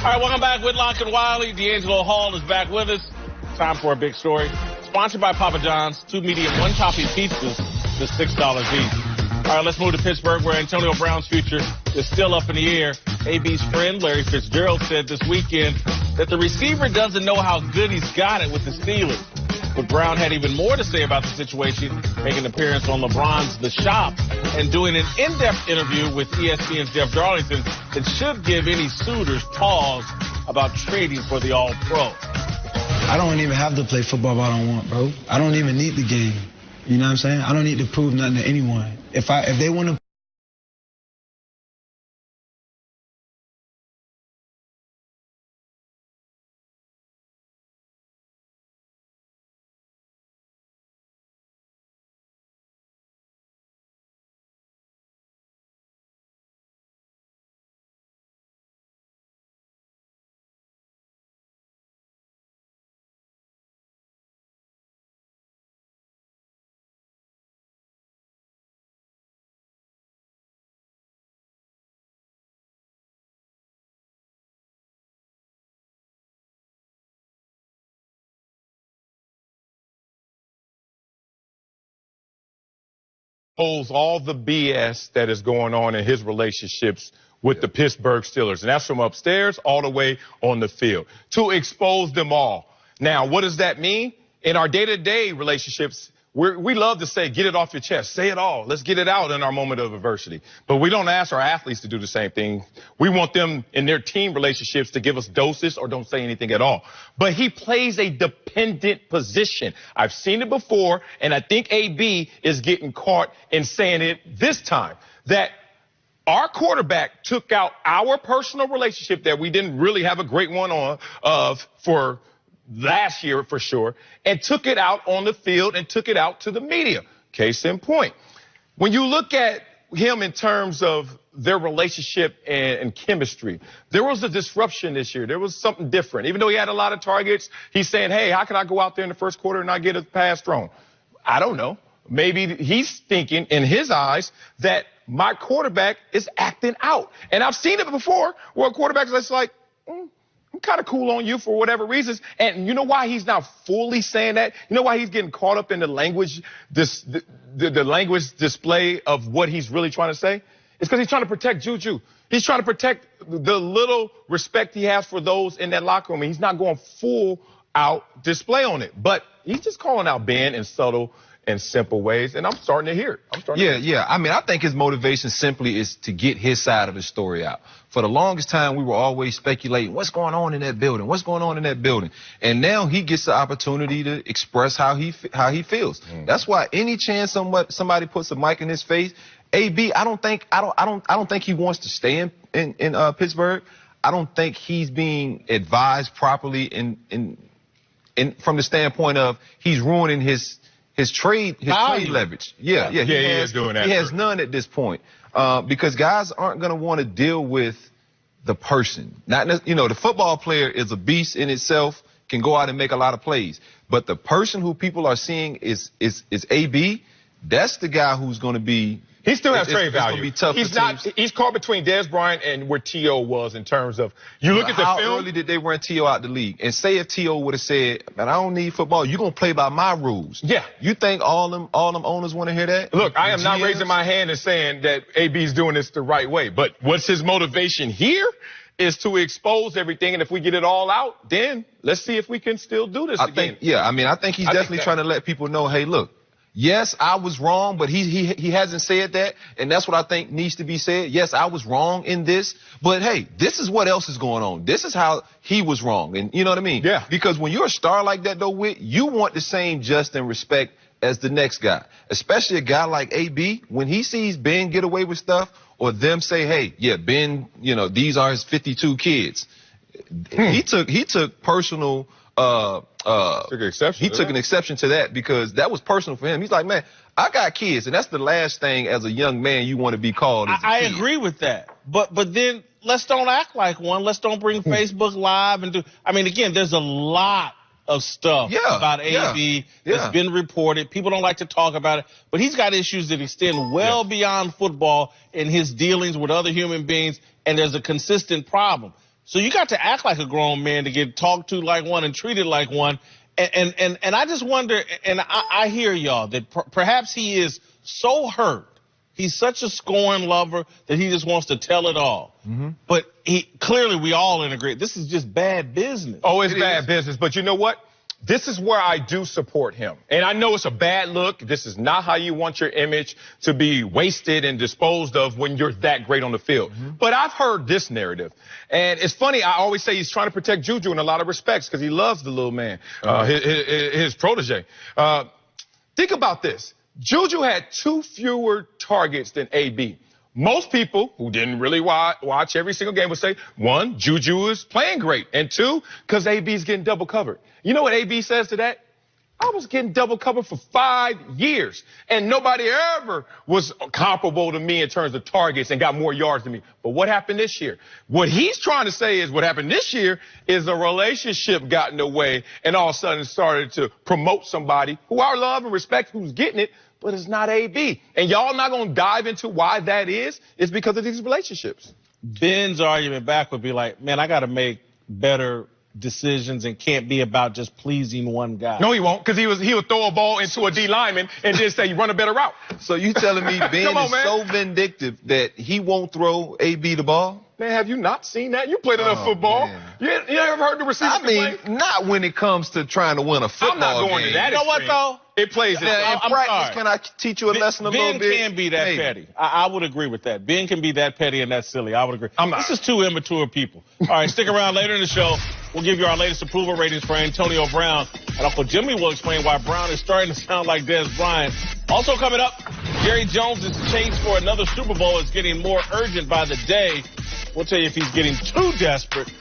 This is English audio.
All right, welcome back. Whitlock and Wiley. D'Angelo Hall is back with us. Time for a big story. Sponsored by Papa John's. 2 medium, 1 topping pizzas, just $6 each. All right, let's move to Pittsburgh, where Antonio Brown's future is still up in the air. AB's friend, Larry Fitzgerald, said this weekend that the receiver doesn't know how good he's got it with the Steelers. But Brown had even more to say about the situation, making an appearance on LeBron's The Shop and doing an in-depth interview with ESPN's Jeff Darlington that should give any suitors pause about trading for the All-Pro. I don't even have to play football if I don't want, bro. I don't even need the game. You know what I'm saying? I don't need to prove nothing to anyone. If they want to holds all the BS that is going on in his relationships with the Pittsburgh Steelers. And that's from upstairs all the way on the field. To expose them all. Now, what does that mean? In our day-to-day relationships, we love to say, get it off your chest. Say it all. Let's get it out in our moment of adversity. But we don't ask our athletes to do the same thing. We want them in their team relationships to give us doses or don't say anything at all. But he plays a dependent position. I've seen it before, and I think AB is getting caught in saying it this time. That our quarterback took out our personal relationship that we didn't really have a great one for last year for sure, and took it out on the field and took it out to the media. Case in point. When you look at him in terms of their relationship and chemistry, there was a disruption this year. There was something different. Even though he had a lot of targets, he's saying, hey, how can I go out there in the first quarter and not get a pass thrown? I don't know. Maybe he's thinking in his eyes that my quarterback is acting out. And I've seen it before where a quarterback is just like, I'm kind of cool on you for whatever reasons. And you know why he's not fully saying that? You know why he's getting caught up in the language, the language display of what he's really trying to say? It's because he's trying to protect Juju. He's trying to protect the little respect he has for those in that locker room. And he's not going full out display on it. But he's just calling out Ben in subtle and simple ways, and I'm starting to hear it. Yeah. I mean, I think his motivation simply is to get his side of the story out. For the longest time, we were always speculating, what's going on in that building? What's going on in that building? And now he gets the opportunity to express how he feels. That's why any chance somebody puts a mic in his face, AB, I don't think he wants to stay in Pittsburgh. I don't think he's being advised properly in from the standpoint of he's ruining his trade leverage. He is doing that. He has none at this point because guys aren't going to want to deal with the person. The football player is a beast in itself, can go out and make a lot of plays. But the person who people are seeing is AB. That's the guy who's going to be. He still has trade value. It's going to be tough. He's caught between Dez Bryant and where T.O. was in terms of you look at the film. How early did they run T.O. out the league? And say if T.O. would have said, "Man, I don't need football. You're gonna play by my rules." Yeah. You think all them owners want to hear that? Look, I am not raising my hand and saying that AB's doing this the right way, but what's his motivation here is to expose everything, and if we get it all out, then let's see if we can still do this again. I think he's definitely trying to let people know, hey, look. Yes, I was wrong, but he hasn't said that, and that's what I think needs to be said. Yes, I was wrong in this, but hey, this is what else is going on. This is how he was wrong, and you know what I mean? Yeah. Because when you're a star like that, though, Whit, you want the same just and respect as the next guy, especially a guy like AB. When he sees Ben get away with stuff, or them say, hey, yeah, Ben, these are his 52 kids. He took personal. He took an exception to that because that was personal for him. He's like, man, I got kids, and that's the last thing as a young man you want to be called. I agree with that, but then let's don't act like one. Let's don't bring Facebook Live and do. I mean, again, there's a lot of stuff about AB that's been reported. People don't like to talk about it, but he's got issues that extend well beyond football in his dealings with other human beings, and there's a consistent problem. So you got to act like a grown man to get talked to like one and treated like one. And I just wonder, and I hear y'all, that perhaps he is so hurt. He's such a scorn lover that he just wants to tell it all. Mm-hmm. But clearly we all agree. This is just bad business. Oh, it's bad business. But you know what? This is where I do support him. And I know it's a bad look. This is not how you want your image to be wasted and disposed of when you're that great on the field. Mm-hmm. But I've heard this narrative. And it's funny, I always say he's trying to protect Juju in a lot of respects because he loves the little man, his protege. Think about this. Juju had 2 fewer targets than AB. Most people who didn't really watch every single game would say, 1, Juju is playing great, and 2, because AB's getting double covered. You know what AB says to that? I was getting double covered for 5 years, and nobody ever was comparable to me in terms of targets and got more yards than me. But what happened this year? What he's trying to say is what happened this year is a relationship got in the way and all of a sudden started to promote somebody who I love and respect who's getting it, but it's not AB. And y'all not going to dive into why that is. It's because of these relationships. Ben's argument back would be like, man, I got to make better decisions and can't be about just pleasing one guy. No, he won't, because he would throw a ball into a D lineman and then say, you run a better route. So you telling me Ben is so vindictive that he won't throw AB the ball? Man, have you not seen that? You played enough football. You ever heard the receiver play? Not when it comes to trying to win a football game. I'm not going to that. You know what, though? It plays in practice. Can I teach you a lesson a little bit? Ben can be that petty. I would agree with that. Ben can be that petty and that silly. I would agree. This is 2 immature people. All right, stick around later in the show. We'll give you our latest approval ratings for Antonio Brown. And Uncle Jimmy will explain why Brown is starting to sound like Des Bryant. Also coming up, Jerry Jones' chase for another Super Bowl is getting more urgent by the day. We'll tell you if he's getting too desperate